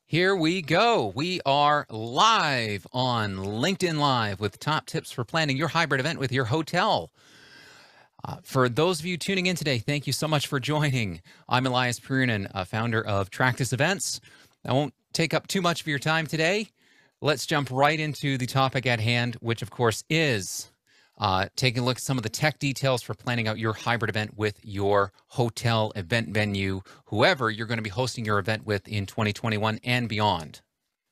Here we go. We are live on LinkedIn Live with top tips for planning your hybrid event with your hotel. For those of you tuning in today, thank you so much for joining. I'm Elias Puurunen, founder of Tractus Events. I won't take up too much of your time today. Let's jump right into the topic at hand, which of course is taking a look at some of the tech details for planning out your hybrid event with your hotel, event venue, whoever you're going to be hosting your event with in 2021 and beyond.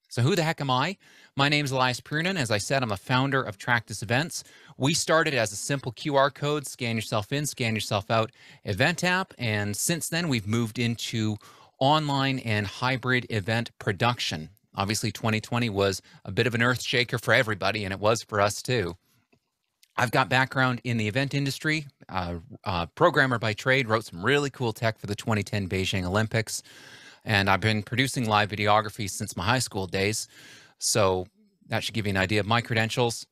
So who the heck am I? My name is Elias Puurunen. As I said, I'm a founder of Tractus Events. We started as a simple QR code, scan yourself in, scan yourself out event app. And since then, we've moved into online and hybrid event production. Obviously, 2020 was a bit of an earth shaker for everybody, and it was for us too. I've got background in the event industry, programmer by trade, wrote some really cool tech for the 2010 Beijing Olympics, and I've been producing live videography since my high school days, so that should give you an idea of my credentials.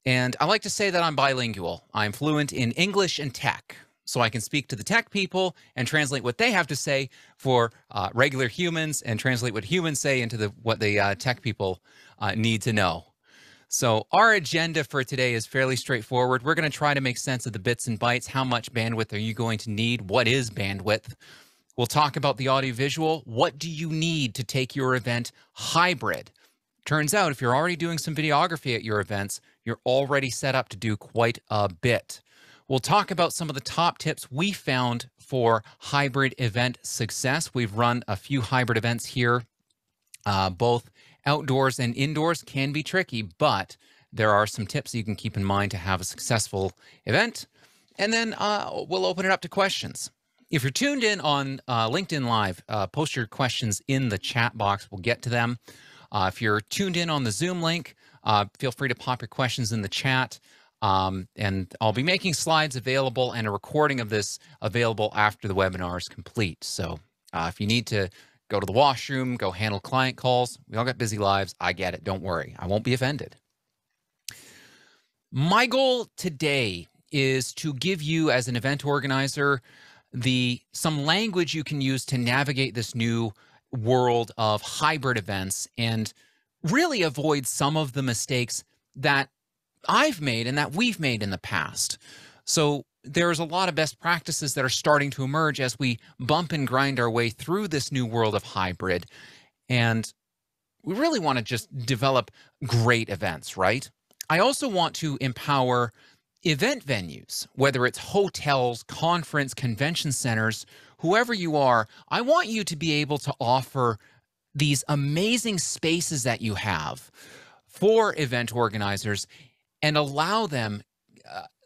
And I like to say that I'm bilingual. I'm fluent in English and tech, so I can speak to the tech people and translate what they have to say for regular humans and translate what humans say into what the tech people need to know. So our agenda for today is fairly straightforward. We're going to try to make sense of the bits and bytes. How much bandwidth are you going to need? What is bandwidth? We'll talk about the audiovisual. What do you need to take your event hybrid? Turns out if you're already doing some videography at your events, you're already set up to do quite a bit. We'll talk about some of the top tips we found for hybrid event success. We've run a few hybrid events here, both outdoors and indoors. Can be tricky, but there are some tips you can keep in mind to have a successful event. And then we'll open it up to questions. If you're tuned in on LinkedIn Live, post your questions in the chat box. We'll get to them. If you're tuned in on the Zoom link, feel free to pop your questions in the chat. And I'll be making slides available and a recording of this available after the webinar is complete. So if you need to go to the washroom, go handle client calls. We all got busy lives. I get it. Don't worry. I won't be offended. My goal today is to give you, as an event organizer, some language you can use to navigate this new world of hybrid events and really avoid some of the mistakes that I've made and that we've made in the past. So there's a lot of best practices that are starting to emerge as we bump and grind our way through this new world of hybrid. And we really want to just develop great events, right? I also want to empower event venues, whether it's hotels, conference, convention centers, whoever you are. I want you to be able to offer these amazing spaces that you have for event organizers and allow them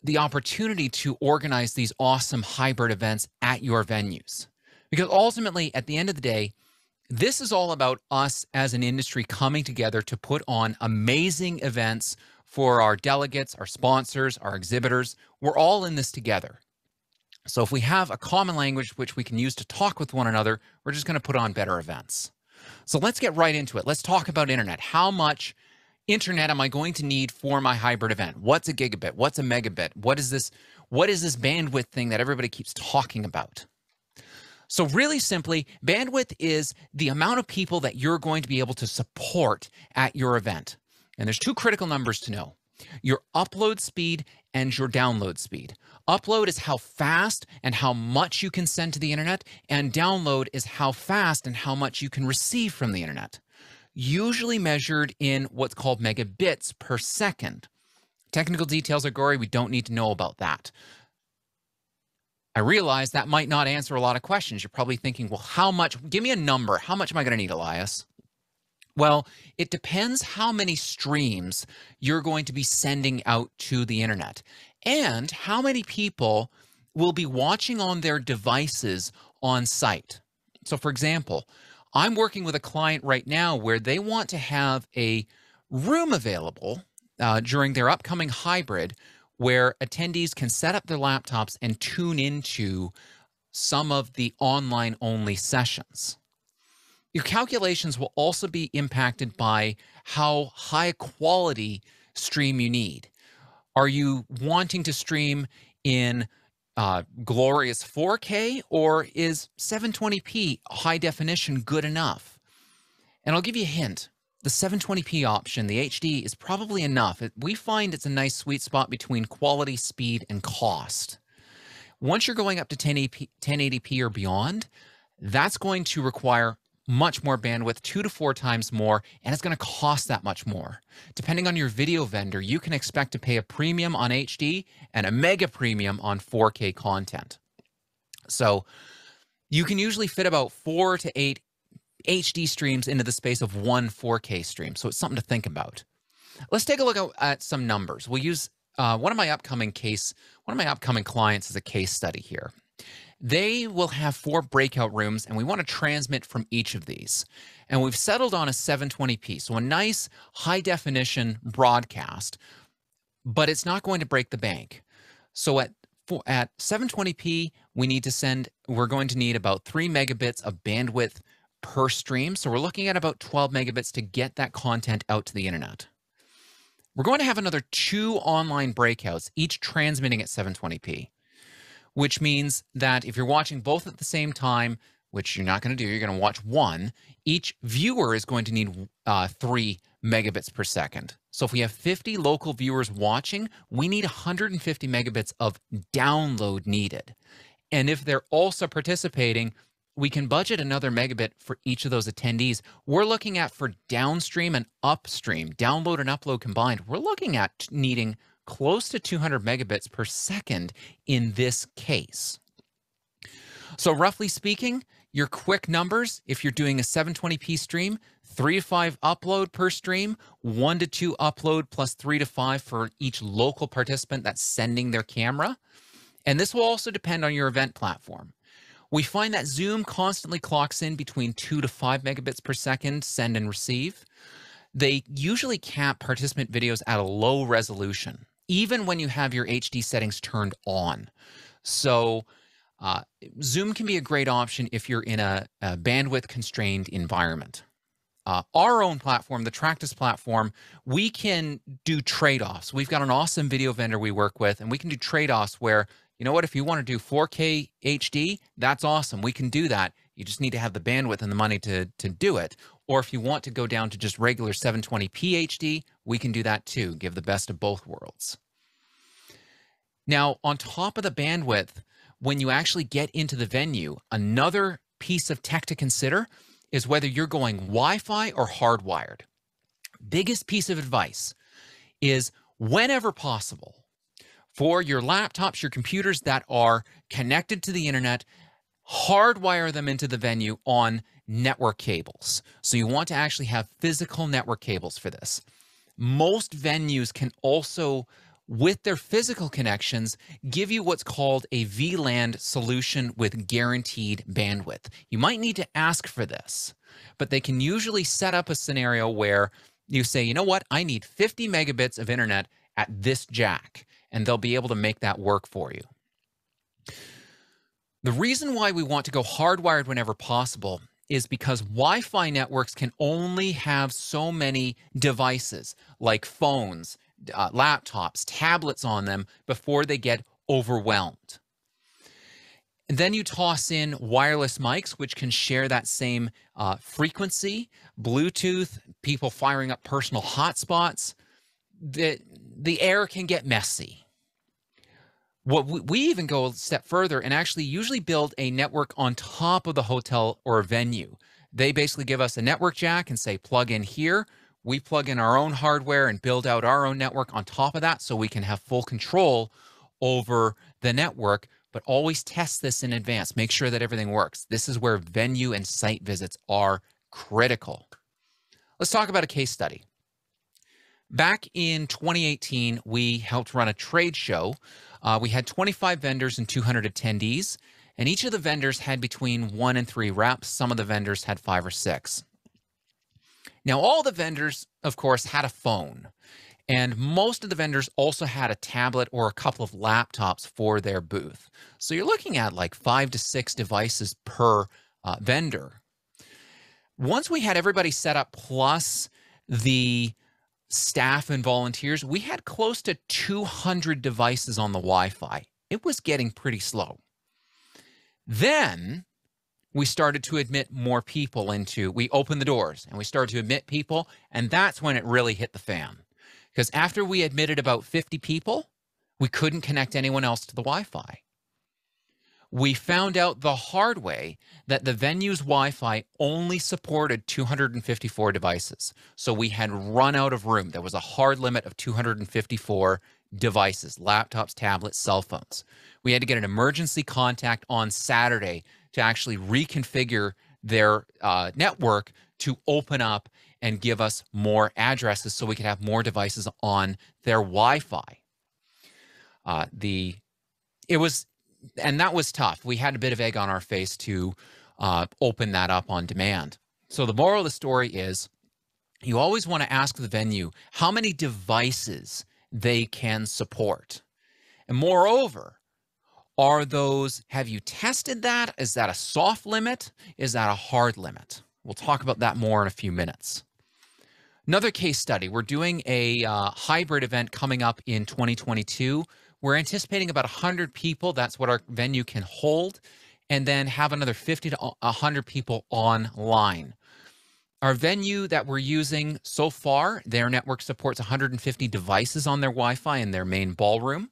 the opportunity to organize these awesome hybrid events at your venues. Because ultimately, at the end of the day, this is all about us as an industry coming together to put on amazing events for our delegates, our sponsors, our exhibitors. We're all in this together. So if we have a common language which we can use to talk with one another, we're just going to put on better events. So let's get right into it. Let's talk about internet. How much internet am I going to need for my hybrid event? What's a gigabit? What's a megabit? What is this bandwidth thing that everybody keeps talking about? So really simply, bandwidth is the amount of people that you're going to be able to support at your event. And there's two critical numbers to know: your upload speed and your download speed. Upload is how fast and how much you can send to the internet, and download is how fast and how much you can receive from the internet, usually measured in what's called megabits per second. Technical details are gory. We don't need to know about that. I realize that might not answer a lot of questions. You're probably thinking, well, how much? Give me a number. How much am I going to need, Elias? Well, it depends how many streams you're going to be sending out to the internet and how many people will be watching on their devices on site. So for example, I'm working with a client right now where they want to have a room available during their upcoming hybrid where attendees can set up their laptops and tune into some of the online-only sessions. Your calculations will also be impacted by how high quality stream you need. Are you wanting to stream in glorious 4K, or is 720p high definition good enough? And I'll give you a hint. The 720p option, the HD, is probably enough. We find it's a nice sweet spot between quality, speed, and cost. Once you're going up to 1080p or beyond, that's going to require much more bandwidth, 2 to 4 times more, and it's going to cost that much more. Depending on your video vendor, you can expect to pay a premium on HD and a mega premium on 4K content. So you can usually fit about 4 to 8 HD streams into the space of one 4K stream, so it's something to think about. Let's take a look at some numbers. We'll use one of my upcoming clients as a case study here. They will have 4 breakout rooms, and we want to transmit from each of these. And we've settled on a 720p, so a nice high-definition broadcast, but it's not going to break the bank. So at 720p, we're going to need about 3 megabits of bandwidth per stream. So we're looking at about 12 megabits to get that content out to the internet. We're going to have another 2 online breakouts, each transmitting at 720p, which means that if you're watching both at the same time, which you're not going to do, you're going to watch one, each viewer is going to need 3 megabits per second. So if we have 50 local viewers watching, we need 150 megabits of download needed. And if they're also participating, we can budget another megabit for each of those attendees. We're looking at, for downstream and upstream, download and upload combined, we're looking at needing close to 200 megabits per second in this case. So roughly speaking, your quick numbers, if you're doing a 720p stream, 3 to 5 upload per stream, 1 to 2 upload plus 3 to 5 for each local participant that's sending their camera. And this will also depend on your event platform. We find that Zoom constantly clocks in between 2 to 5 megabits per second, send and receive. They usually cap participant videos at a low resolution, even when you have your HD settings turned on. So Zoom can be a great option if you're in a bandwidth-constrained environment. Our own platform, the Tractus platform, we can do trade-offs. We've got an awesome video vendor we work with, and we can do trade-offs where, you know what, if you want to do 4K HD, that's awesome. We can do that. You just need to have the bandwidth and the money to do it. Or if you want to go down to just regular 720p HD, we can do that too. Give the best of both worlds. Now, on top of the bandwidth, when you actually get into the venue, another piece of tech to consider is whether you're going Wi-Fi or hardwired. Biggest piece of advice is, whenever possible, for your laptops, your computers that are connected to the internet, hardwire them into the venue on network cables. So you want to actually have physical network cables for this. Most venues can also, with their physical connections, give you what's called a VLAN solution with guaranteed bandwidth. You might need to ask for this, but they can usually set up a scenario where you say, you know what, I need 50 megabits of internet at this jack, and they'll be able to make that work for you. The reason why we want to go hardwired whenever possible is because Wi-Fi networks can only have so many devices, like phones, laptops, tablets on them, before they get overwhelmed. And then you toss in wireless mics, which can share that same frequency, Bluetooth, people firing up personal hotspots. The air can get messy. What we even go a step further and actually usually build a network on top of the hotel or venue. They basically give us a network jack and say, plug in here. We plug in our own hardware and build out our own network on top of that so we can have full control over the network, but always test this in advance. Make sure that everything works. This is where venue and site visits are critical. Let's talk about a case study. Back in 2018, we helped run a trade show. We had 25 vendors and 200 attendees, and each of the vendors had between 1 and 3 reps. Some of the vendors had 5 or 6. Now, all the vendors, of course, had a phone, and most of the vendors also had a tablet or a couple of laptops for their booth. So you're looking at like 5 to 6 devices per vendor. Once we had everybody set up, plus the staff and volunteers, we had close to 200 devices on the Wi-Fi. It was getting pretty slow. Then we started to admit more people we opened the doors and we started to admit people. And that's when it really hit the fan. Because after we admitted about 50 people, we couldn't connect anyone else to the Wi-Fi. We found out the hard way that the venue's Wi-Fi only supported 254 devices. So we had run out of room. There was a hard limit of 254 devices, laptops, tablets, cell phones. We had to get an emergency contact on Saturday to actually reconfigure their network to open up and give us more addresses so we could have more devices on their Wi-Fi. And that was tough. We had a bit of egg on our face to open that up on demand. So the moral of the story is you always want to ask the venue how many devices they can support. And moreover, have you tested that? Is that a soft limit? Is that a hard limit? We'll talk about that more in a few minutes. Another case study, we're doing a hybrid event coming up in 2022. We're anticipating about 100 people. That's what our venue can hold, and then have another 50 to 100 people online. Our venue that we're using so far, their network supports 150 devices on their Wi-Fi in their main ballroom,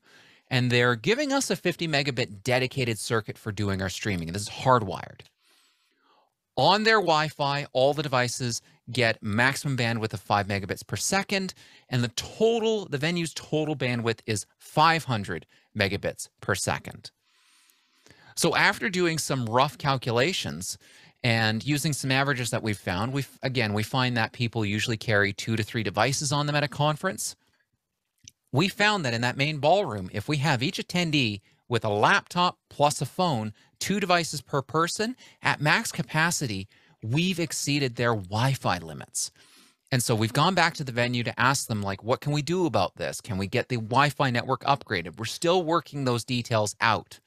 and they're giving us a 50 megabit dedicated circuit for doing our streaming. This is hardwired. On their Wi-Fi, all the devices get maximum bandwidth of 5 megabits per second, and the venue's total bandwidth is 500 megabits per second. So after doing some rough calculations and using some averages that we've found, we find that people usually carry 2 to 3 devices on them at a conference. We found that in that main ballroom, if we have each attendee with a laptop plus a phone, 2 devices per person, at max capacity, we've exceeded their Wi-Fi limits. And so we've gone back to the venue to ask them, like, what can we do about this? Can we get the Wi-Fi network upgraded? We're still working those details out.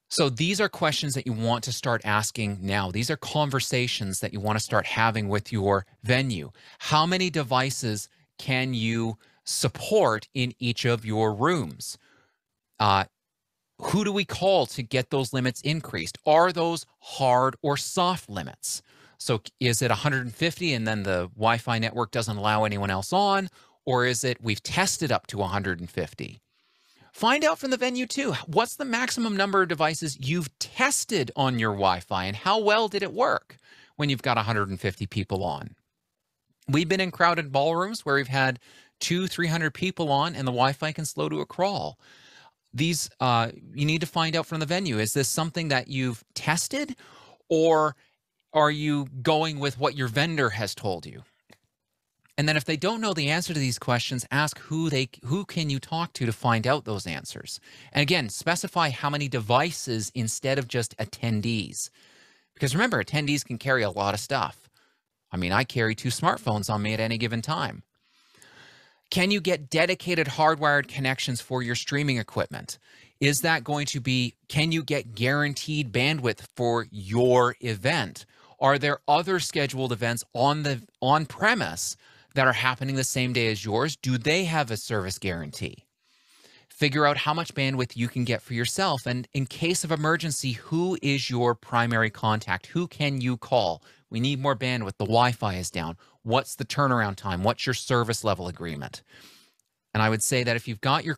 So these are questions that you want to start asking now. These are conversations that you want to start having with your venue. How many devices can you support in each of your rooms? Who do we call to get those limits increased? Are those hard or soft limits? So is it 150 and then the Wi-Fi network doesn't allow anyone else on? Or is it we've tested up to 150? Find out from the venue too, what's the maximum number of devices you've tested on your Wi-Fi and how well did it work when you've got 150 people on? We've been in crowded ballrooms where we've had 200-300 people on and the Wi-Fi can slow to a crawl. These, you need to find out from the venue, is this something that you've tested or are you going with what your vendor has told you? And then if they don't know the answer to these questions, ask who can you talk to find out those answers. And again, specify how many devices instead of just attendees. Because remember, attendees can carry a lot of stuff. I mean, I carry 2 smartphones on me at any given time. Can you get dedicated hardwired connections for your streaming equipment? Is that going to be, can you get guaranteed bandwidth for your event? Are there other scheduled events on premise that are happening the same day as yours? Do they have a service guarantee? Figure out how much bandwidth you can get for yourself. And in case of emergency, who is your primary contact? Who can you call? We need more bandwidth. The Wi-Fi is down. What's the turnaround time? What's your service level agreement? And I would say that if you've got your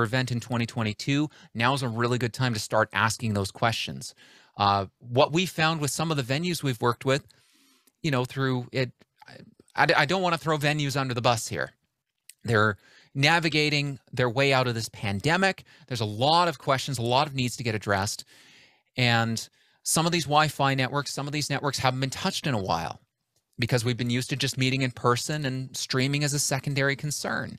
event in 2022, now is a really good time to start asking those questions. What we found with some of the venues we've worked with, through it, I don't want to throw venues under the bus here. They're navigating their way out of this pandemic. There's a lot of questions, a lot of needs to get addressed. And some of these Wi-Fi networks, some of these networks haven't been touched in a while because we've been used to just meeting in person and streaming as a secondary concern.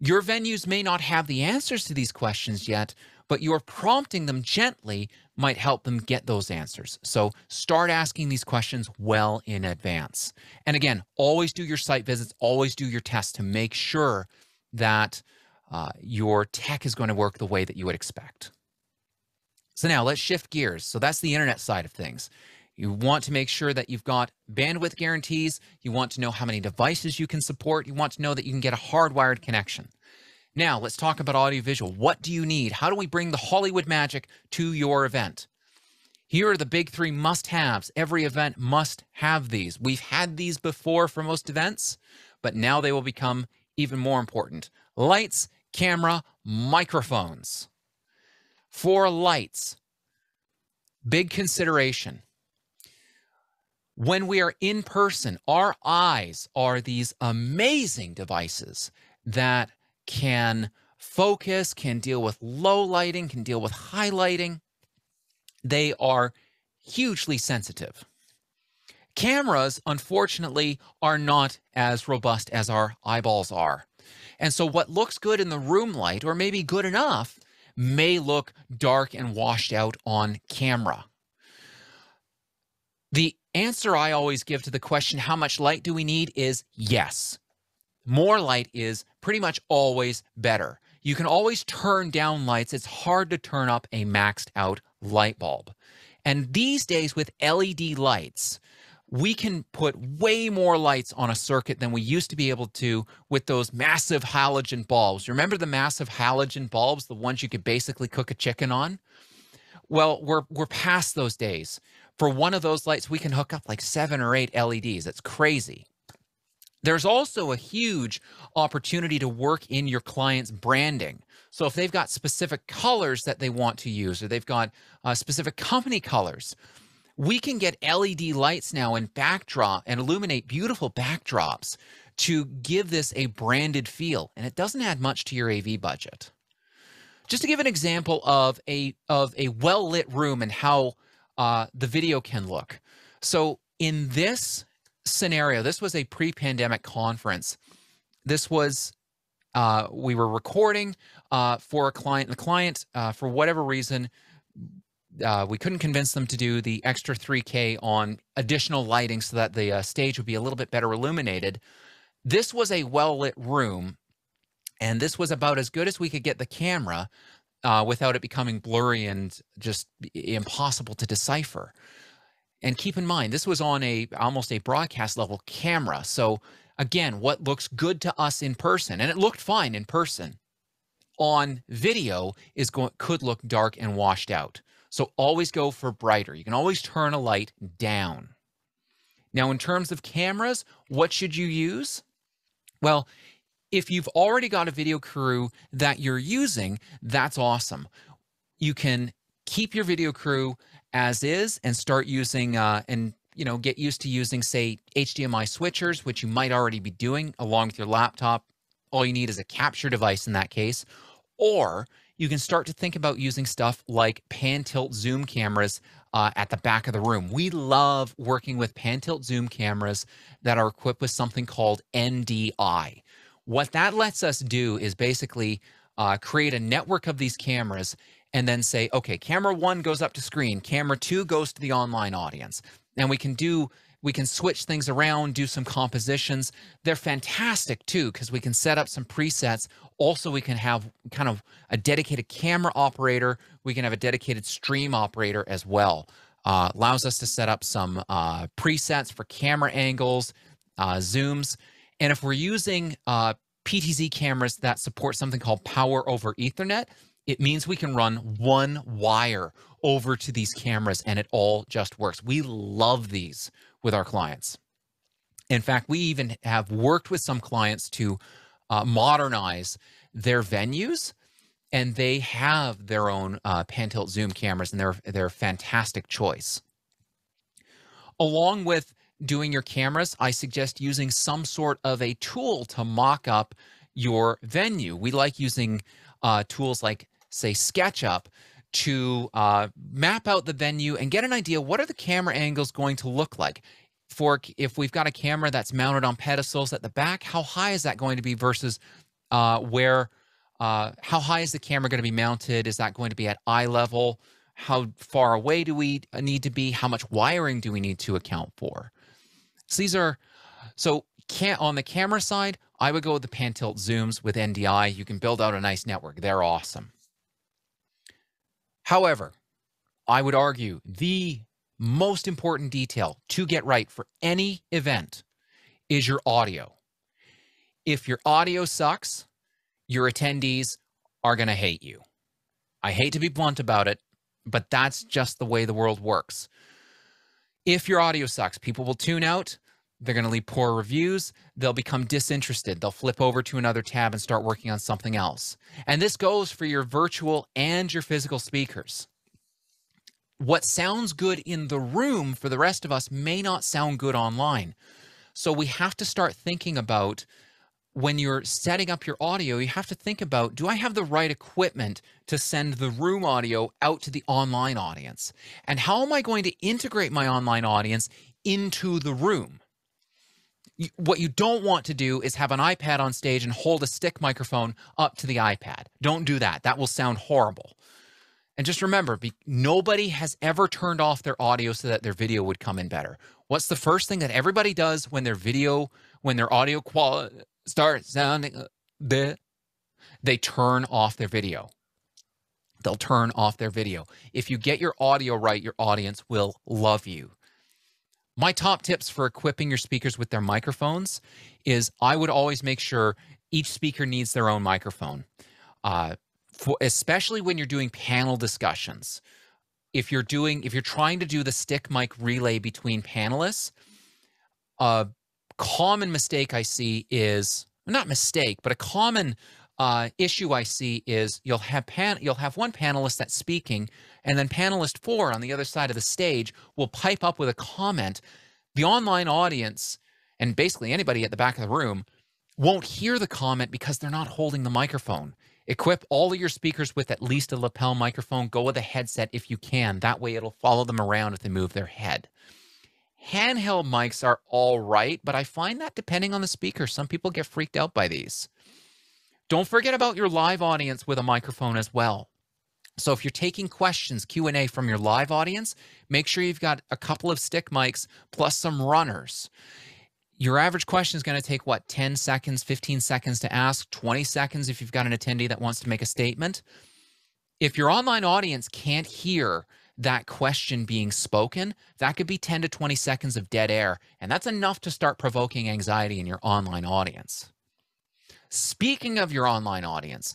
Your venues may not have the answers to these questions yet, but your prompting them gently might help them get those answers. So start asking these questions well in advance. And again, always do your site visits, always do your tests to make sure that your tech is going to work the way that you would expect. So now let's shift gears. So that's the internet side of things. You want to make sure that you've got bandwidth guarantees. You want to know how many devices you can support. You want to know that you can get a hardwired connection. Now, let's talk about audiovisual. What do you need? How do we bring the Hollywood magic to your event? Here are the big three must-haves. Every event must have these. We've had these before for most events, but now they will become even more important. Lights, camera, microphones. For lights, big consideration. When we are in person, our eyes are these amazing devices that can focus, can deal with low lighting, can deal with high lighting. They are hugely sensitive. Cameras, unfortunately, are not as robust as our eyeballs are. And so what looks good in the room light, or maybe good enough, may look dark and washed out on camera. The answer I always give to the question, how much light do we need, is yes. More light is pretty much always better. You can always turn down lights. It's hard to turn up a maxed out light bulb. And these days with LED lights, we can put way more lights on a circuit than we used to be able to with those massive halogen bulbs. Remember the massive halogen bulbs, the ones you could basically cook a chicken on? Well, we're past those days. For one of those lights, we can hook up like 7 or 8 LEDs. It's crazy. There's also a huge opportunity to work in your client's branding. So if they've got specific colors that they want to use, or they've got specific company colors, we can get LED lights now and backdrop and illuminate beautiful backdrops to give this a branded feel. And it doesn't add much to your AV budget. Just to give an example of a well-lit room and how the video can look. So in this scenario, this was a pre-pandemic conference. This was, we were recording for a client. The client, for whatever reason, we couldn't convince them to do the extra $3K on additional lighting so that the stage would be a little bit better illuminated. This was a well-lit room, and this was about as good as we could get the camera without it becoming blurry and just impossible to decipher. And keep in mind, this was on almost a broadcast level camera. So again, what looks good to us in person, and it looked fine in person, on video could look dark and washed out. So always go for brighter. You can always turn a light down. Now, in terms of cameras, what should you use? Well, if you've already got a video crew that you're using, that's awesome. You can keep your video crew as is and start using get used to using, say, HDMI switchers, which you might already be doing along with your laptop. All you need is a capture device in that case. Or you can start to think about using stuff like pan-tilt zoom cameras at the back of the room. We love working with pan-tilt zoom cameras that are equipped with something called NDI. What that lets us do is basically create a network of these cameras and then say, okay, camera 1 goes up to screen, camera 2 goes to the online audience. And we can switch things around, do some compositions. They're fantastic too, because we can set up some presets. Also, we can have kind of a dedicated camera operator. We can have a dedicated stream operator as well. Allows us to set up some presets for camera angles, zooms. And if we're using PTZ cameras that support something called Power over Ethernet, it means we can run one wire over to these cameras and it all just works. We love these with our clients. In fact, we even have worked with some clients to modernize their venues, and they have their own pan-tilt zoom cameras, and they're a fantastic choice. Along with doing your cameras, I suggest using some sort of a tool to mock up your venue. We like using tools like, say, SketchUp to map out the venue and get an idea, what are the camera angles going to look like? If we've got a camera that's mounted on pedestals at the back, how high is that going to be versus how high is the camera going to be mounted? Is that going to be at eye level? How far away do we need to be? How much wiring do we need to account for? So on the camera side, I would go with the pan-tilt zooms with NDI. You can build out a nice network. They're awesome. However, I would argue the most important detail to get right for any event is your audio. If your audio sucks, your attendees are going to hate you. I hate to be blunt about it, but that's just the way the world works. If your audio sucks, people will tune out. They're going to leave poor reviews. They'll become disinterested. They'll flip over to another tab and start working on something else. And this goes for your virtual and your physical speakers. What sounds good in the room for the rest of us may not sound good online. So we have to start thinking about, when you're setting up your audio, you have to think about, do I have the right equipment to send the room audio out to the online audience? And how am I going to integrate my online audience into the room? What you don't want to do is have an iPad on stage and hold a stick microphone up to the iPad. Don't do that. That will sound horrible. And just remember, nobody has ever turned off their audio so that their video would come in better. What's the first thing that everybody does when their audio quality starts sounding bit? They turn off their video. They'll turn off their video. If you get your audio right, your audience will love you. My top tips for equipping your speakers with their microphones is, I would always make sure each speaker needs their own microphone, especially when you're doing panel discussions. If you're trying to do the stick mic relay between panelists, a common mistake I see is, not mistake, but a common issue I see is you'll have one panelist that's speaking, and then panelist 4 on the other side of the stage will pipe up with a comment. The online audience, and basically anybody at the back of the room, won't hear the comment because they're not holding the microphone. Equip all of your speakers with at least a lapel microphone. Go with a headset if you can. That way it'll follow them around if they move their head. Handheld mics are all right, but I find that depending on the speaker, some people get freaked out by these. Don't forget about your live audience with a microphone as well. So if you're taking questions, Q&A from your live audience, make sure you've got a couple of stick mics plus some runners. Your average question is going to take, what, 10 seconds, 15 seconds to ask, 20 seconds if you've got an attendee that wants to make a statement. If your online audience can't hear that question being spoken, that could be 10 to 20 seconds of dead air, and that's enough to start provoking anxiety in your online audience. Speaking of your online audience,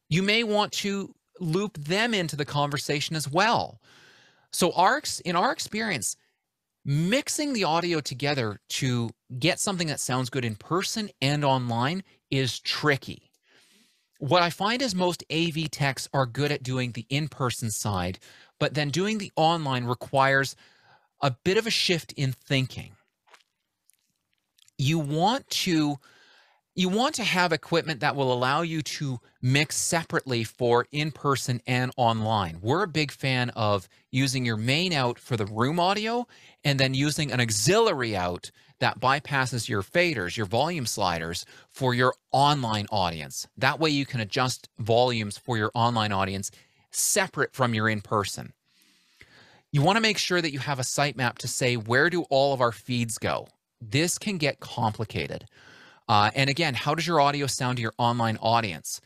you may want to loop them into the conversation as well. So in our experience, mixing the audio together to get something that sounds good in person and online is tricky. What I find is most AV techs are good at doing the in-person side, but then doing the online requires a bit of a shift in thinking. You want to have equipment that will allow you to mix separately for in-person and online. We're a big fan of using your main out for the room audio and then using an auxiliary out that bypasses your faders, your volume sliders for your online audience. That way you can adjust volumes for your online audience separate from your in-person. You want to make sure that you have a sitemap to say, where do all of our feeds go? This can get complicated. And again, how does your audio sound to your online audience?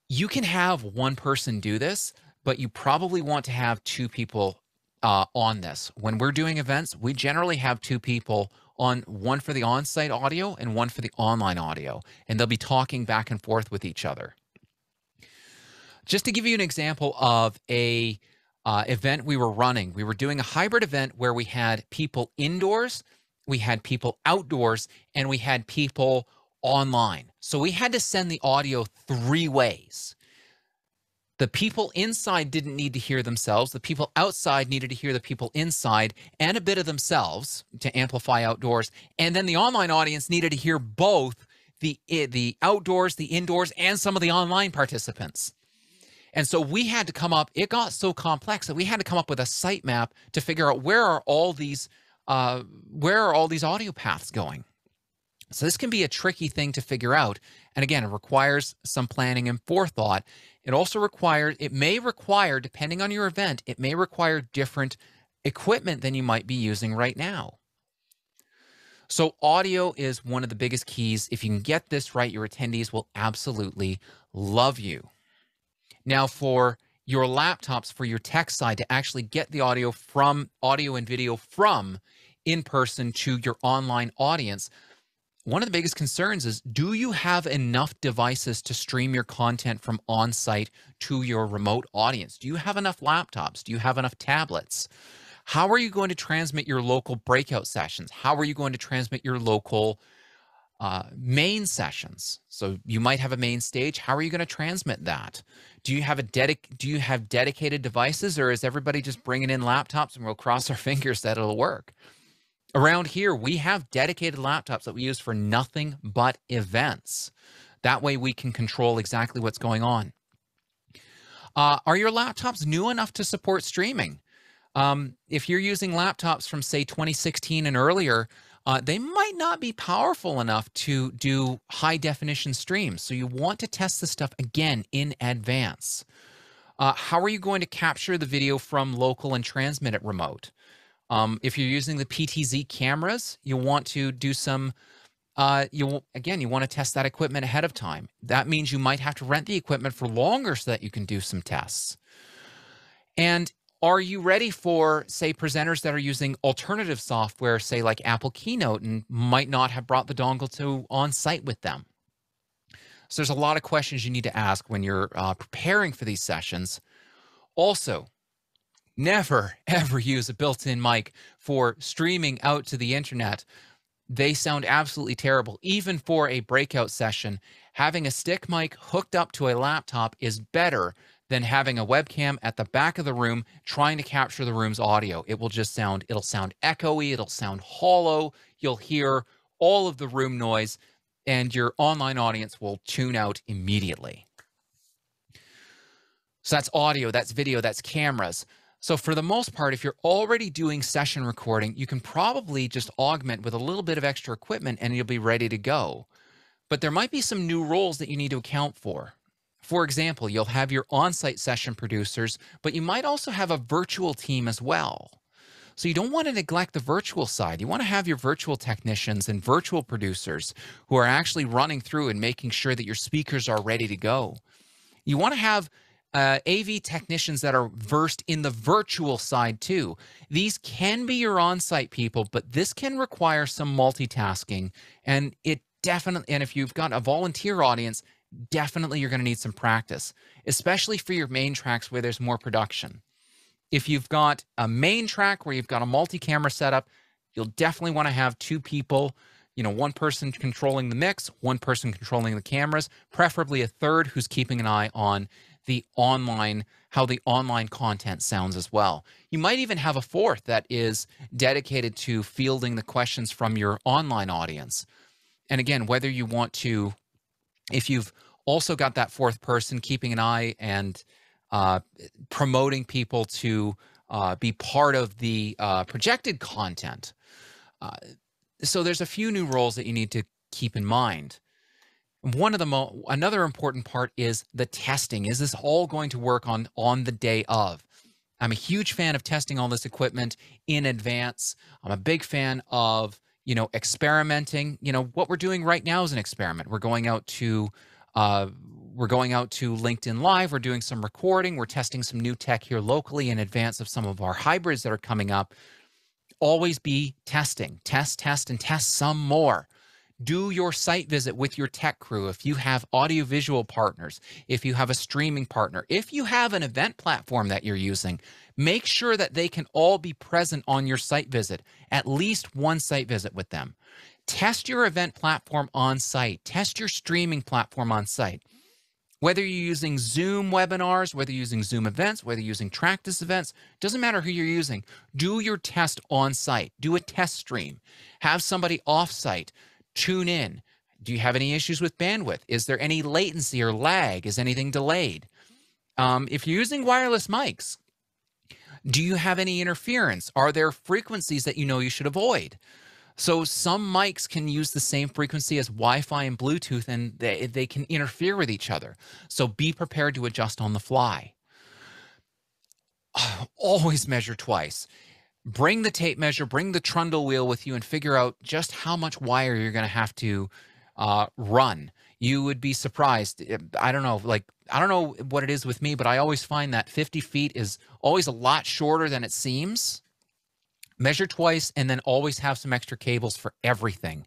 You can have one person do this, but you probably want to have two people on this. When we're doing events, we generally have two people on, one for the on-site audio and one for the online audio, and they'll be talking back and forth with each other. Just to give you an example of a event we were running, we were doing a hybrid event where we had people indoors, we had people outdoors, and we had people online. So we had to send the audio 3 ways. The people inside didn't need to hear themselves. The people outside needed to hear the people inside and a bit of themselves to amplify outdoors. And then the online audience needed to hear both the outdoors, the indoors, and some of the online participants. And so we had to come up, it got so complex that we had to come up with a sitemap to figure out where are all these audio paths going. So this can be a tricky thing to figure out. And again, it requires some planning and forethought. It may require, depending on your event, it may require different equipment than you might be using right now. So audio is one of the biggest keys. If you can get this right, your attendees will absolutely love you. Now for your laptops, for your tech side, to actually get the audio and video from in-person to your online audience, one of the biggest concerns is, do you have enough devices to stream your content from on-site to your remote audience? Do you have enough laptops? Do you have enough tablets? How are you going to transmit your local breakout sessions? How are you going to transmit your local main sessions? So you might have a main stage. How are you going to transmit that? Do you have dedicated devices, or is everybody just bringing in laptops and we'll cross our fingers that it'll work? Around here, we have dedicated laptops that we use for nothing but events. That way we can control exactly what's going on. Are your laptops new enough to support streaming? If you're using laptops from, say, 2016 and earlier, they might not be powerful enough to do high-definition streams. So you want to test this stuff, again, in advance. How are you going to capture the video from local and transmit it remote? If you're using the PTZ cameras, you want to do some, you want to test that equipment ahead of time. That means you might have to rent the equipment for longer so that you can do some tests. And are you ready for, say, presenters that are using alternative software, say like Apple Keynote, and might not have brought the dongle to on-site with them? So there's a lot of questions you need to ask when you're preparing for these sessions. Also, never, ever use a built-in mic for streaming out to the internet. They sound absolutely terrible. Even for a breakout session, having a stick mic hooked up to a laptop is better than having a webcam at the back of the room trying to capture the room's audio. It'll sound echoey, it'll sound hollow, you'll hear all of the room noise, and your online audience will tune out immediately. So that's audio, that's video, that's cameras. So for the most part, if you're already doing session recording, you can probably just augment with a little bit of extra equipment and you'll be ready to go. But there might be some new roles that you need to account for. For example, you'll have your on-site session producers, but you might also have a virtual team as well. So you don't want to neglect the virtual side. You want to have your virtual technicians and virtual producers who are actually running through and making sure that your speakers are ready to go. You want to have AV technicians that are versed in the virtual side too. These can be your on-site people, but this can require some multitasking, and if you've got a volunteer audience, definitely you're going to need some practice, especially for your main tracks where there's more production. If you've got a main track where you've got a multi-camera setup, you'll definitely want to have two people, one person controlling the mix, one person controlling the cameras, preferably a third who's keeping an eye on how the online content sounds as well. You might even have a fourth that is dedicated to fielding the questions from your online audience. And again, whether you want to, if you've also got that fourth person keeping an eye and promoting people to be part of the projected content. So there's a few new roles that you need to keep in mind. Another important part is the testing. Is this all going to work on the day of? I'm a huge fan of testing all this equipment in advance. I'm a big fan of, experimenting. What we're doing right now is an experiment. We're going out to LinkedIn Live. We're doing some recording. We're testing some new tech here locally in advance of some of our hybrids that are coming up. Always be testing. Test, and test some more. Do your site visit with your tech crew. If you have audiovisual partners, if you have a streaming partner, if you have an event platform that you're using, make sure that they can all be present on your site visit, at least one site visit with them. Test your event platform on site. Test your streaming platform on site. Whether you're using Zoom webinars, whether you're using Zoom events, whether you're using Tractus Events, doesn't matter who you're using. Do your test on site. Do a test stream. Have somebody off site. Tune in. Do you have any issues with bandwidth? Is there any latency or lag? Is anything delayed? If you're using wireless mics, do you have any interference? Are there frequencies that you should avoid? So some mics can use the same frequency as Wi-Fi and Bluetooth, and they can interfere with each other. So be prepared to adjust on the fly. Always measure twice. Bring the tape measure, bring the trundle wheel with you, and figure out just how much wire you're going to have to run. You would be surprised. I don't know what it is with me, but I always find that 50 feet is always a lot shorter than it seems. Measure twice, and then always have some extra cables for everything.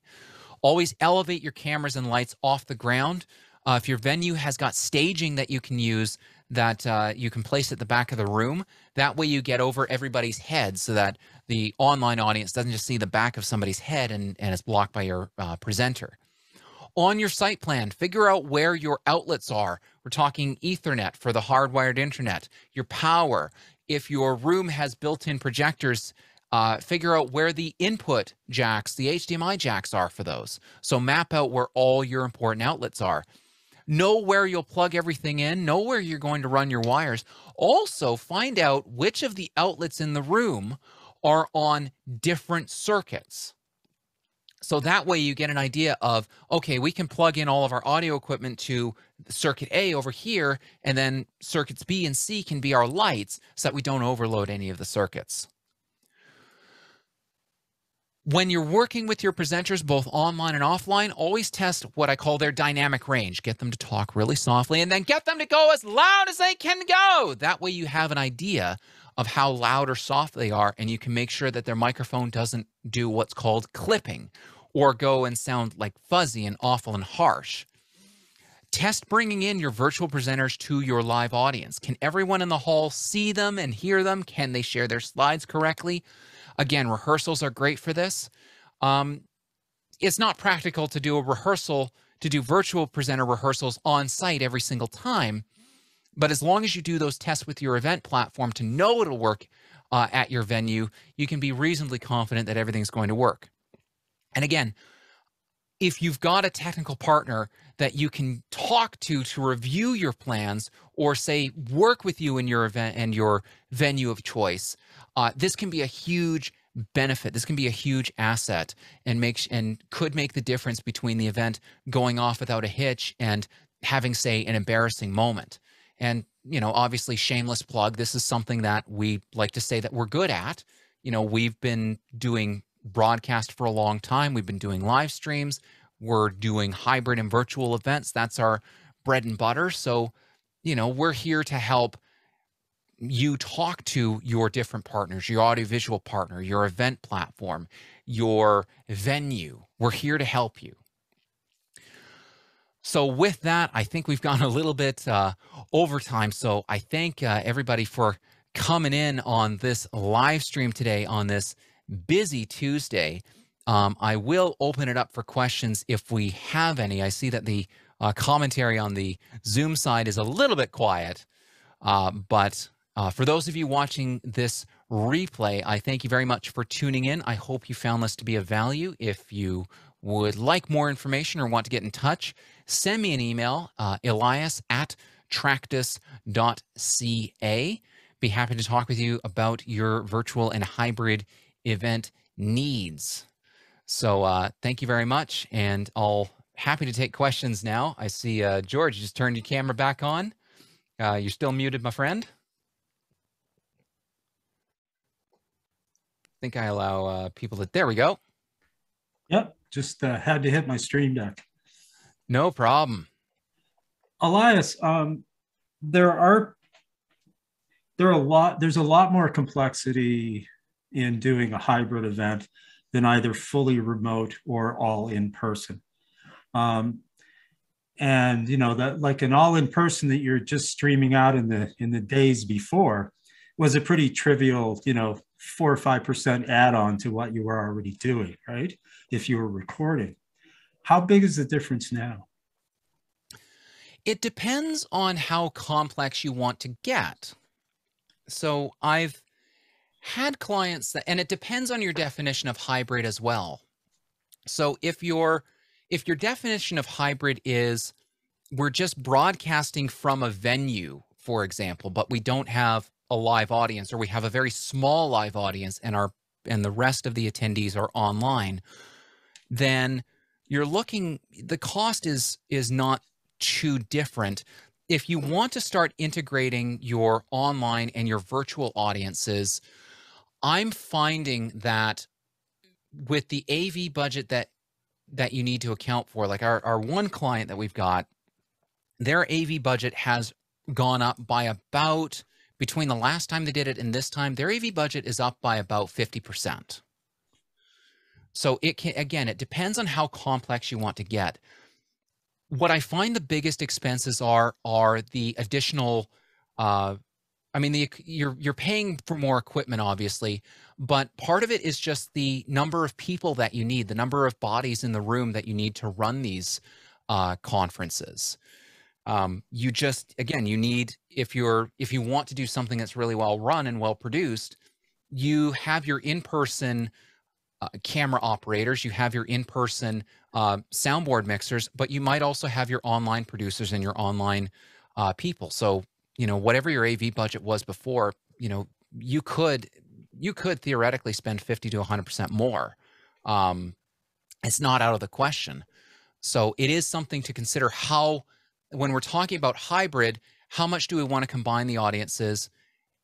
Always elevate your cameras and lights off the ground. If your venue has got staging that you can use, that you can place at the back of the room, that way you get over everybody's heads so that the online audience doesn't just see the back of somebody's head and it's blocked by your presenter. On your site plan, figure out where your outlets are. We're talking Ethernet for the hardwired internet, your power. If your room has built-in projectors, figure out where the input jacks, the HDMI jacks are for those. So map out where all your important outlets are. Know where you'll plug everything in. Know where you're going to run your wires. Also, find out which of the outlets in the room are on different circuits. So that way you get an idea of, okay, we can plug in all of our audio equipment to circuit A over here, and then circuits B and C can be our lights so that we don't overload any of the circuits. When you're working with your presenters, both online and offline, always test what I call their dynamic range. Get them to talk really softly and then get them to go as loud as they can go. That way you have an idea of how loud or soft they are, and you can make sure that their microphone doesn't do what's called clipping or go and sound like fuzzy and awful and harsh. Test bringing in your virtual presenters to your live audience. Can everyone in the hall see them and hear them? Can they share their slides correctly? Again, rehearsals are great for this. It's not practical to do a rehearsal, to do virtual presenter rehearsals on site every single time. But as long as you do those tests with your event platform to know it'll work at your venue, you can be reasonably confident that everything's going to work. And again, if you've got a technical partner that you can talk to review your plans or say work with you in your event and your venue of choice, this can be a huge benefit. This can be a huge asset and could make the difference between the event going off without a hitch and having, say, an embarrassing moment. And, you know, obviously, shameless plug, this is something that we like to say that we're good at. You know, we've been doing broadcast for a long time. We've been doing live streams. We're doing hybrid and virtual events. That's our bread and butter. So, you know, we're here to help you talk to your different partners, your audiovisual partner, your event platform, your venue. We're here to help you. So with that, I think we've gone a little bit over time. So I thank everybody for coming in on this live stream today on this busy Tuesday. I will open it up for questions if we have any. I see that the commentary on the Zoom side is a little bit quiet, but for those of you watching this replay, I thank you very much for tuning in. I hope you found this to be of value. If you would like more information or want to get in touch, send me an email, elias@tractus.ca. Be happy to talk with you about your virtual and hybrid event needs. So thank you very much, and I'll happy to take questions now. I see George, you just turned your camera back on. You're still muted, my friend. I think I allow people to, there we go. Yep, just had to hit my stream deck. No problem. Elias, there's a lot more complexity in doing a hybrid event than either fully remote or all in person. And you know that like an all in person that you're just streaming out in the days before was a pretty trivial, you know, 4 or 5% add-on to what you were already doing, right? If you were recording. How big is the difference now? It depends on how complex you want to get. So I've had clients that, and it depends on your definition of hybrid as well. So if your definition of hybrid is we're just broadcasting from a venue, for example, but we don't have a live audience, or we have a very small live audience and the rest of the attendees are online, then you're looking, the cost is not too different. If you want to start integrating your online and your virtual audiences, I'm finding that with the AV budget that you need to account for, like our one client that we've got, their AV budget has gone up by about, between the last time they did it and this time, their AV budget is up by about 50%. So it can, again, it depends on how complex you want to get. What I find the biggest expenses are the additional, I mean, you're paying for more equipment, obviously, but part of it is just the number of people that you need, the number of bodies in the room that you need to run these conferences. You just, again, you need, if you want to do something that's really well run and well produced, you have your in-person camera operators, you have your in-person soundboard mixers, but you might also have your online producers and your online people. So, you know, whatever your AV budget was before, you know, you could theoretically spend 50 to 100% more. It's not out of the question. So it is something to consider how, when we're talking about hybrid, how much do we want to combine the audiences,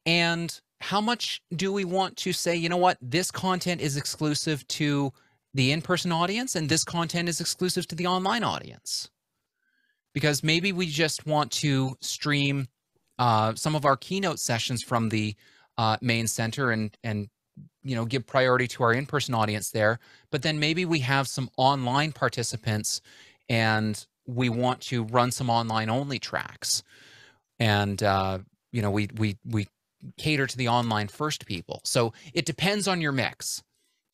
and how much do we want to say, you know what, this content is exclusive to the in-person audience and this content is exclusive to the online audience? Because maybe we just want to stream some of our keynote sessions from the main center and you know, give priority to our in-person audience there, but then maybe we have some online participants and we want to run some online only tracks, and you know, we cater to the online first people. So it depends on your mix.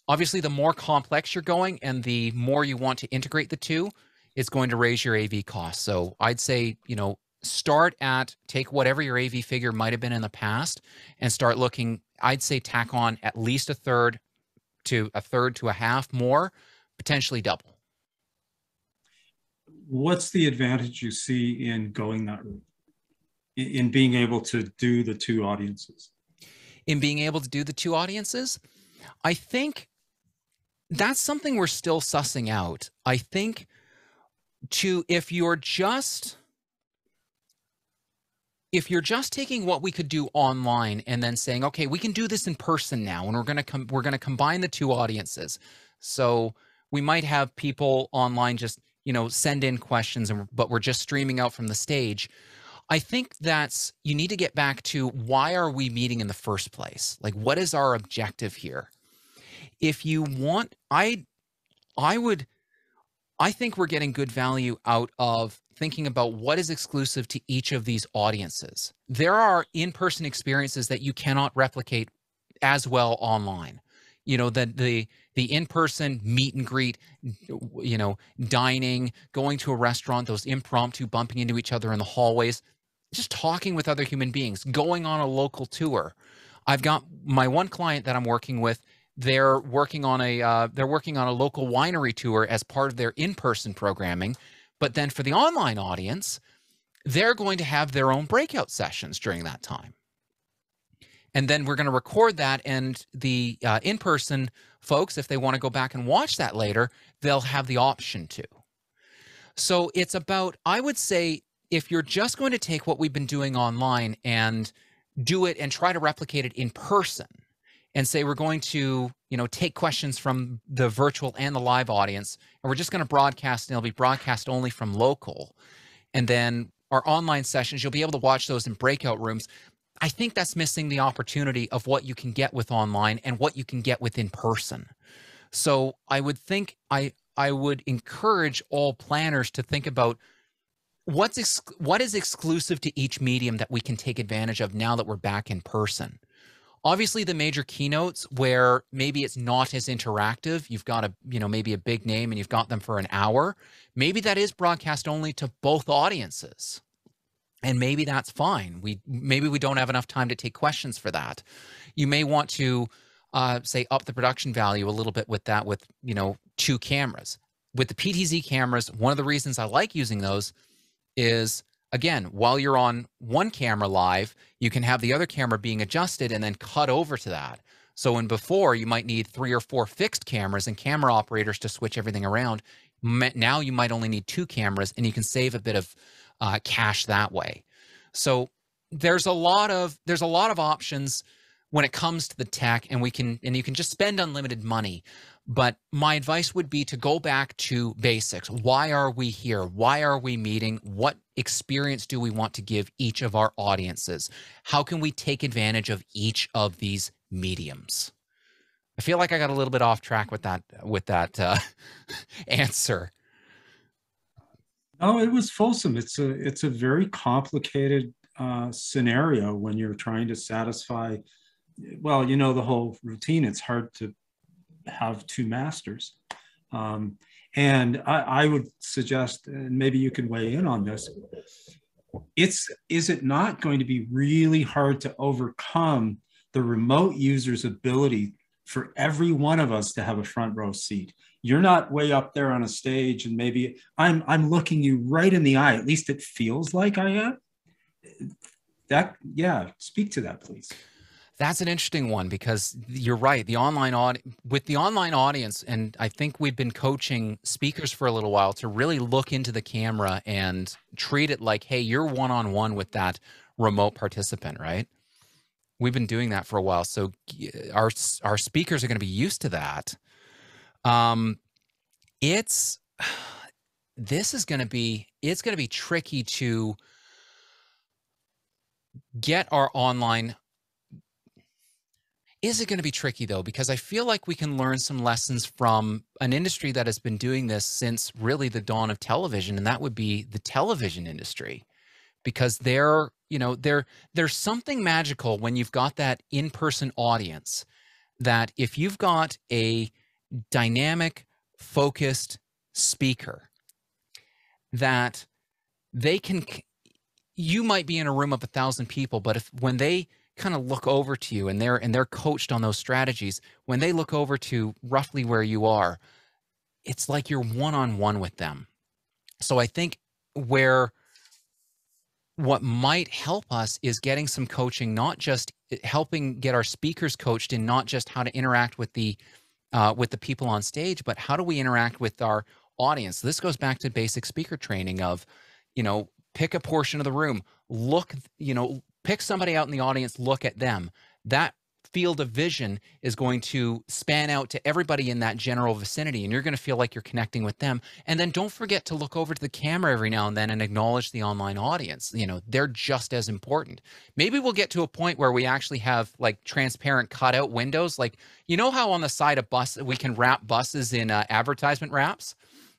Obviously, the more complex you're going and the more you want to integrate the two, it's going to raise your AV costs. So I'd say, you know, take whatever your AV figure might have been in the past and start looking. I'd say tack on at least a third to a half more, potentially double. What's the advantage you see in going that route, in being able to do the two audiences? In being able to do the two audiences, I think that's something we're still sussing out. I think if you're just taking what we could do online and then saying, okay, we can do this in person now, and we're going to combine the two audiences. So we might have people online just, you know, send in questions, but we're just streaming out from the stage. I think you need to get back to, why are we meeting in the first place? Like, what is our objective here? If you want, I think we're getting good value out of thinking about what is exclusive to each of these audiences. There are in-person experiences that you cannot replicate as well online. You know, the in-person meet and greet, you know, dining, going to a restaurant, those impromptu bumping into each other in the hallways, just talking with other human beings, going on a local tour. I've got my one client that I'm working with. They're working on a local winery tour as part of their in-person programming. But then for the online audience, they're going to have their own breakout sessions during that time. And then we're going to record that, and the in-person folks, if they want to go back and watch that later, they'll have the option to. So it's about, I would say, if you're just going to take what we've been doing online and do it and try to replicate it in person, and say we're going to, you know, take questions from the virtual and the live audience, and we're just going to broadcast, and it'll be broadcast only from local. And then our online sessions, you'll be able to watch those in breakout rooms. I think that's missing the opportunity of what you can get with online and what you can get with in person. So I would think, I would encourage all planners to think about what is exclusive to each medium that we can take advantage of now that we're back in person. Obviously, the major keynotes where maybe it's not as interactive, you've got maybe a big name and you've got them for an hour, maybe that is broadcast only to both audiences. And maybe that's fine. Maybe we don't have enough time to take questions for that. You may want to say up the production value a little bit with that, with, you know, 2 cameras. With the PTZ cameras, one of the reasons I like using those is, again, while you're on one camera live, you can have the other camera being adjusted and then cut over to that. So before, you might need 3 or 4 fixed cameras and camera operators to switch everything around. Now you might only need 2 cameras, and you can save a bit of cash that way. So there's a lot of options when it comes to the tech, and you can just spend unlimited money. But my advice would be to go back to basics. Why are we here? Why are we meeting? What experience do we want to give each of our audiences? How can we take advantage of each of these mediums? I feel like I got a little bit off track with that answer. Oh, it was fulsome. It's a very complicated scenario when you're trying to satisfy. Well, you know the whole routine. It's hard to have two masters, and I would suggest, and maybe you can weigh in on this. Is it not going to be really hard to overcome the remote user's ability for every one of us to have a front row seat? You're not way up there on a stage, and maybe I'm looking you right in the eye. At least it feels like I am. That, yeah, speak to that, please. That's an interesting one, because you're right. With the online audience, and I think we've been coaching speakers for a little while to really look into the camera and treat it like, hey, you're one-on-one with that remote participant, right? We've been doing that for a while, so our speakers are going to be used to that. It's going to be tricky to get our online. Is it going to be tricky though? Because I feel like we can learn some lessons from an industry that has been doing this since really the dawn of television, and that would be the television industry. Because there's something magical when you've got that in-person audience, that if you've got a dynamic, focused speaker, that you might be in a room of 1,000 people, but when they kind of look over to you and they're coached on those strategies, when they look over to roughly where you are, it's like you're one-on-one with them. So I think what might help us is getting some coaching, not just helping get our speakers coached in not just how to interact with the people on stage, but how do we interact with our audience. This goes back to basic speaker training of, pick a portion of the room, pick somebody out in the audience, look at them. That field of vision is going to span out to everybody in that general vicinity, and you're going to feel like you're connecting with them. And then don't forget to look over to the camera every now and then and acknowledge the online audience. They're just as important. Maybe we'll get to a point where we actually have like transparent cutout windows. Like, how on the side of bus we can wrap buses in advertisement wraps?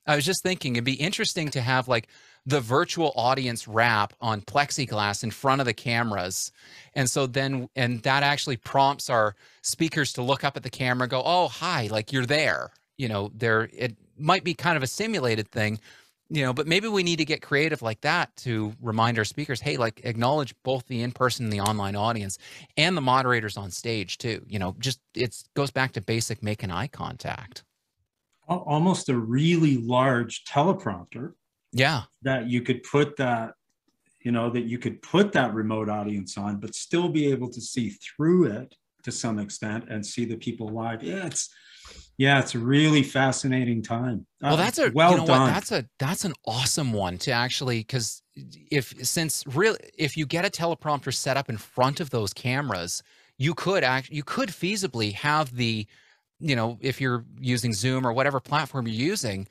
I was just thinking it'd be interesting to have like the virtual audience wrap on plexiglass in front of the cameras. And so and that actually prompts our speakers to look up at the camera and go, oh, hi, like you're there. It might be kind of a simulated thing, but maybe we need to get creative like that to remind our speakers, hey, like acknowledge both the in-person and the online audience and the moderators on stage too. It goes back to basic making eye contact. Almost a really large teleprompter. Yeah. That you could put that remote audience on, but still be able to see through it to some extent and see the people live. It's a really fascinating time. Well, that's done. That's an awesome one to actually, because if you get a teleprompter set up in front of those cameras, you could feasibly have the, if you're using Zoom or whatever platform you're using,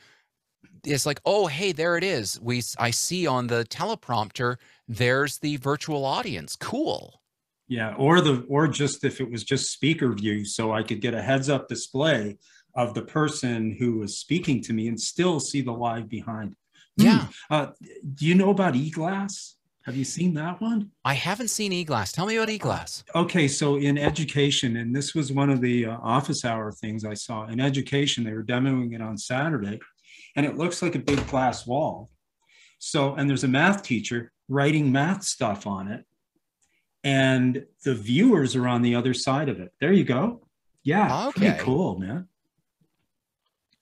it's like, oh, hey, there it is. I see on the teleprompter, there's the virtual audience. Cool. Yeah, or just if it was just speaker view, so I could get a heads up display of the person who was speaking to me and still see the live behind. Yeah. Do you know about eGlass? Have you seen that one? I haven't seen eGlass. Tell me about eGlass. Okay, so in education, and this was one of the office hour things I saw in education, they were demoing it on Saturday. And it looks like a big glass wall. And there's a math teacher writing math stuff on it. And the viewers are on the other side of it. There you go. Yeah, okay. Pretty cool, man.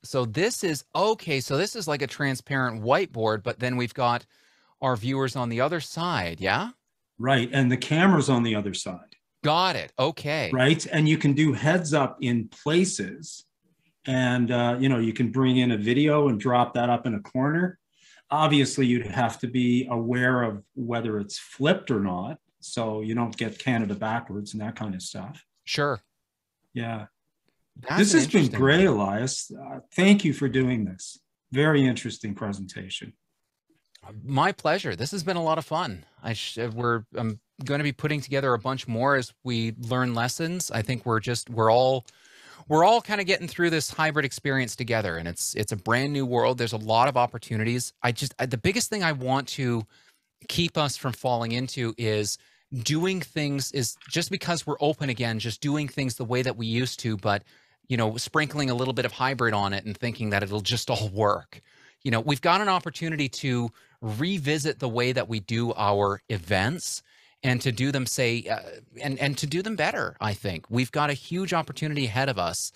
So this is like a transparent whiteboard, but then we've got our viewers on the other side, yeah? Right, and the camera's on the other side. Got it, okay. Right, and you can do heads up in places. And, you can bring in a video and drop that up in a corner. Obviously, you'd have to be aware of whether it's flipped or not, so you don't get Canada backwards and that kind of stuff. Sure. Yeah. This has been great, Elias. Thank you for doing this. Very interesting presentation. My pleasure. This has been a lot of fun. I'm going to be putting together a bunch more as we learn lessons. I think we're we're all kind of getting through this hybrid experience together, and it's a brand new world. There's a lot of opportunities. The biggest thing I want to keep us from falling into is doing things, is just because we're open again, just doing things the way that we used to, but sprinkling a little bit of hybrid on it and thinking that it'll just all work. We've got an opportunity to revisit the way that we do our events and to do them, and to do them better. I think we've got a huge opportunity ahead of us.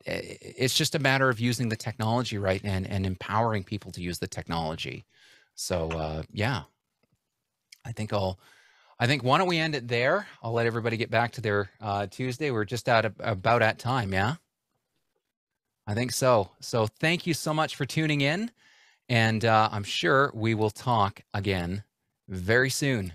It's just a matter of using the technology right, and empowering people to use the technology. So yeah, I think why don't we end it there? I'll let everybody get back to their Tuesday. We're just about at time. Yeah, I think so. So thank you so much for tuning in, and I'm sure we will talk again very soon.